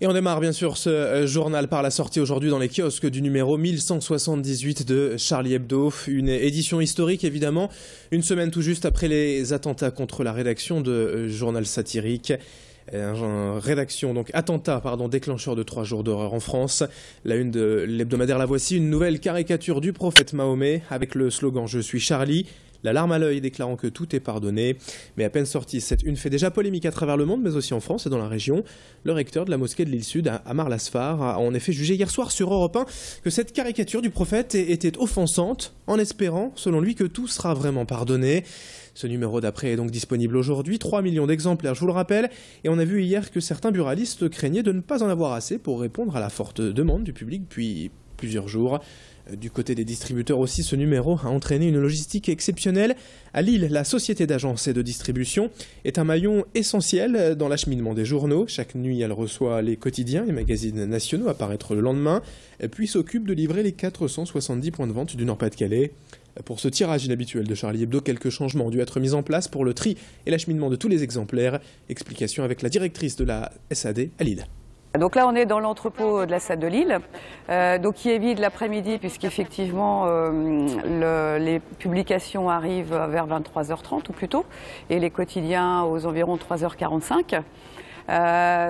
Et on démarre bien sûr ce journal par la sortie aujourd'hui dans les kiosques du numéro 1178 de Charlie Hebdo. Une édition historique évidemment, une semaine tout juste après les attentats contre la rédaction de journal satirique. Attentat déclencheur de 3 jours d'horreur en France. La une de l'hebdomadaire La Voici, une nouvelle caricature du prophète Mahomet avec le slogan « Je suis Charlie ». La larme à l'œil déclarant que tout est pardonné. Mais à peine sortie, cette une fait déjà polémique à travers le monde, mais aussi en France et dans la région. Le recteur de la mosquée de l'île Sud, Amar Lasfar, a en effet jugé hier soir sur Europe 1 que cette caricature du prophète était offensante, en espérant, selon lui, que tout sera vraiment pardonné. Ce numéro d'après est donc disponible aujourd'hui, 3 millions d'exemplaires, je vous le rappelle, et on a vu hier que certains buralistes craignaient de ne pas en avoir assez pour répondre à la forte demande du public depuis plusieurs jours. Du côté des distributeurs aussi, ce numéro a entraîné une logistique exceptionnelle. À Lille, la société d'agence et de distribution est un maillon essentiel dans l'acheminement des journaux. Chaque nuit, elle reçoit les quotidiens et magazines nationaux à paraître le lendemain, puis s'occupe de livrer les 470 points de vente du Nord-Pas-de-Calais. Pour ce tirage inhabituel de Charlie Hebdo, quelques changements ont dû être mis en place pour le tri et l'acheminement de tous les exemplaires. Explication avec la directrice de la SAD à Lille. Donc là, on est dans l'entrepôt de la SAD de Lille, qui est vide l'après-midi puisqu'effectivement les publications arrivent vers 23h30 ou plus tôt, et les quotidiens aux environs 3h45.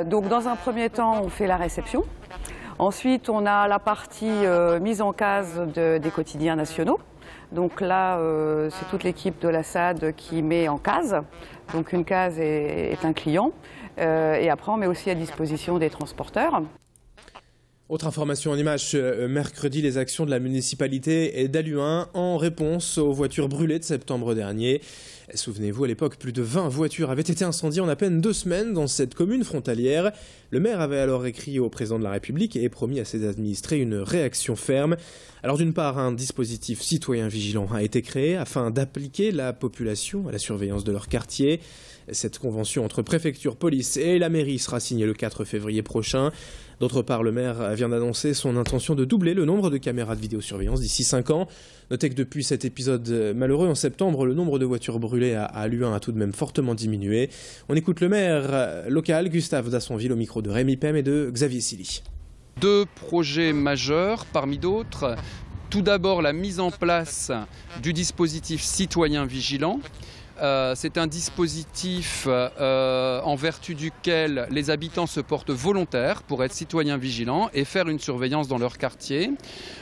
Donc dans un premier temps, on fait la réception. Ensuite, on a la partie mise en case des quotidiens nationaux. Donc là, c'est toute l'équipe de la SAD qui met en case. Donc une case est un client. Et après, on met aussi à disposition des transporteurs. Autre information en images, mercredi, les actions de la municipalité d'Halluin en réponse aux voitures brûlées de septembre dernier. Souvenez-vous, à l'époque, plus de 20 voitures avaient été incendiées en à peine 2 semaines dans cette commune frontalière. Le maire avait alors écrit au président de la République et promis à ses administrés une réaction ferme. Alors d'une part, un dispositif citoyen vigilant a été créé afin d'appliquer la population à la surveillance de leur quartier. Cette convention entre préfecture, police et la mairie sera signée le 4 février prochain. D'autre part, le maire vient d'annoncer son intention de doubler le nombre de caméras de vidéosurveillance d'ici 5 ans. Notez que depuis cet épisode malheureux en septembre, le nombre de voitures brûlées à Halluin a tout de même fortement diminué. On écoute le maire local, Gustave Dassonville, au micro de Rémi Pem et de Xavier Silly. 2 projets majeurs parmi d'autres. Tout d'abord, la mise en place du dispositif citoyen vigilant. C'est un dispositif en vertu duquel les habitants se portent volontaires pour être citoyens vigilants et faire une surveillance dans leur quartier.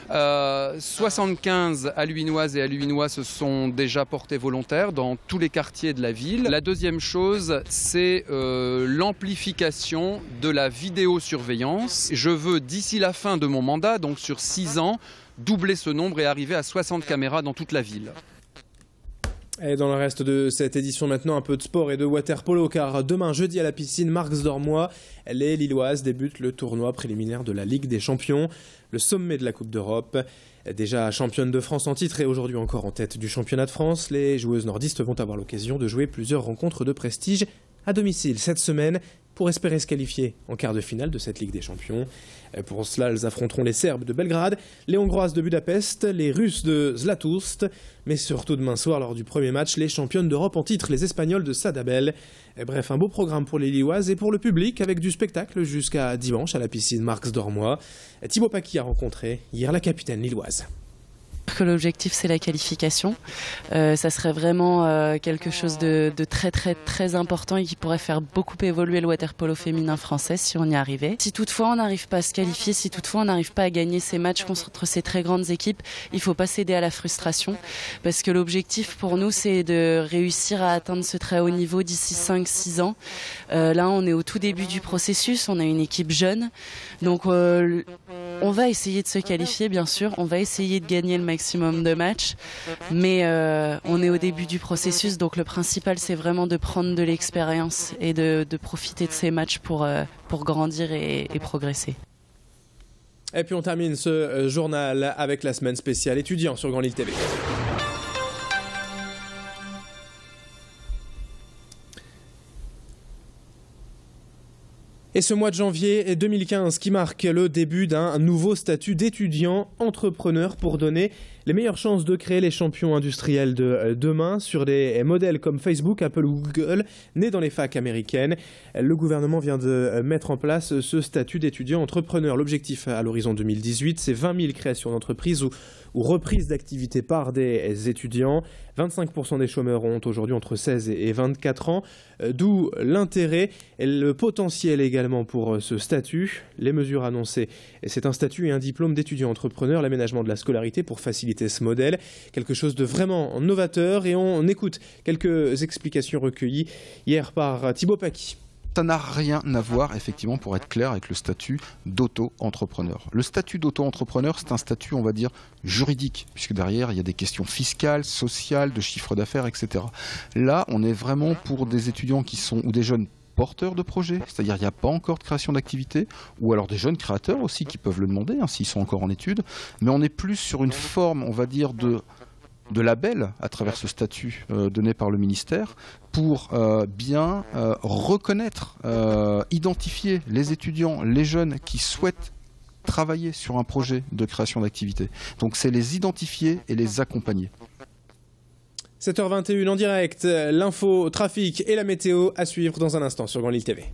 75 Halluinoises et Halluinois se sont déjà portés volontaires dans tous les quartiers de la ville. La deuxième chose, c'est l'amplification de la vidéosurveillance. Je veux, d'ici la fin de mon mandat, donc sur 6 ans, doubler ce nombre et arriver à 60 caméras dans toute la ville. Et dans le reste de cette édition maintenant, un peu de sport et de water-polo, car demain jeudi à la piscine Marx-Dormois, les Lilloises débutent le tournoi préliminaire de la Ligue des Champions, le sommet de la Coupe d'Europe. Déjà championne de France en titre et aujourd'hui encore en tête du championnat de France, les joueuses nordistes vont avoir l'occasion de jouer plusieurs rencontres de prestige à domicile cette semaine pour espérer se qualifier en quart de finale de cette Ligue des Champions. Pour cela, elles affronteront les Serbes de Belgrade, les Hongroises de Budapest, les Russes de Zlatoust, mais surtout demain soir, lors du premier match, les championnes d'Europe en titre, les Espagnols de Sadabel. Bref, un beau programme pour les Lilloises et pour le public, avec du spectacle jusqu'à dimanche à la piscine Marx-Dormois. Thibaut Paqui a rencontré hier la capitaine lilloise. Que l'objectif c'est la qualification, ça serait vraiment quelque chose de très important et qui pourrait faire beaucoup évoluer le water-polo féminin français si on y arrivait. Si toutefois on n'arrive pas à se qualifier, si toutefois on n'arrive pas à gagner ces matchs contre ces très grandes équipes, il ne faut pas céder à la frustration parce que l'objectif pour nous c'est de réussir à atteindre ce très haut niveau d'ici 5-6 ans. Là on est au tout début du processus, on a une équipe jeune, donc on va essayer de se qualifier bien sûr, on va essayer de gagner le maximum de matchs, mais on est au début du processus, donc le principal c'est vraiment de prendre de l'expérience et de profiter de ces matchs pour grandir et progresser. Et puis on termine ce journal avec la semaine spéciale étudiant sur Grand Lille TV. Et ce mois de janvier 2015 qui marque le début d'un nouveau statut d'étudiant entrepreneur pour donner Les meilleures chances de créer les champions industriels de demain sur des modèles comme Facebook, Apple ou Google, nés dans les facs américaines. Le gouvernement vient de mettre en place ce statut d'étudiant entrepreneur. L'objectif à l'horizon 2018, c'est 20 000 créations d'entreprises ou reprises d'activités par des étudiants. 25% des chômeurs ont aujourd'hui entre 16 et 24 ans, d'où l'intérêt et le potentiel également pour ce statut. Les mesures annoncées, c'est un statut et un diplôme d'étudiant entrepreneur, l'aménagement de la scolarité pour faciliter ce modèle, quelque chose de vraiment novateur. Et on écoute quelques explications recueillies hier par Thibaut Paquis. Ça n'a rien à voir, effectivement, pour être clair, avec le statut d'auto-entrepreneur. Le statut d'auto-entrepreneur, c'est un statut, on va dire, juridique, puisque derrière, il y a des questions fiscales, sociales, de chiffre d'affaires, etc. Là, on est vraiment pour des étudiants qui sont, ou des jeunes porteurs de projets, c'est-à-dire il n'y a pas encore de création d'activité, ou alors des jeunes créateurs aussi qui peuvent le demander, s'ils sont encore en études, mais on est plus sur une forme, on va dire, de label à travers ce statut donné par le ministère pour bien reconnaître, identifier les étudiants, les jeunes qui souhaitent travailler sur un projet de création d'activité. Donc c'est les identifier et les accompagner. 7h21 en direct, l'info, trafic et la météo à suivre dans un instant sur Grand Lille TV.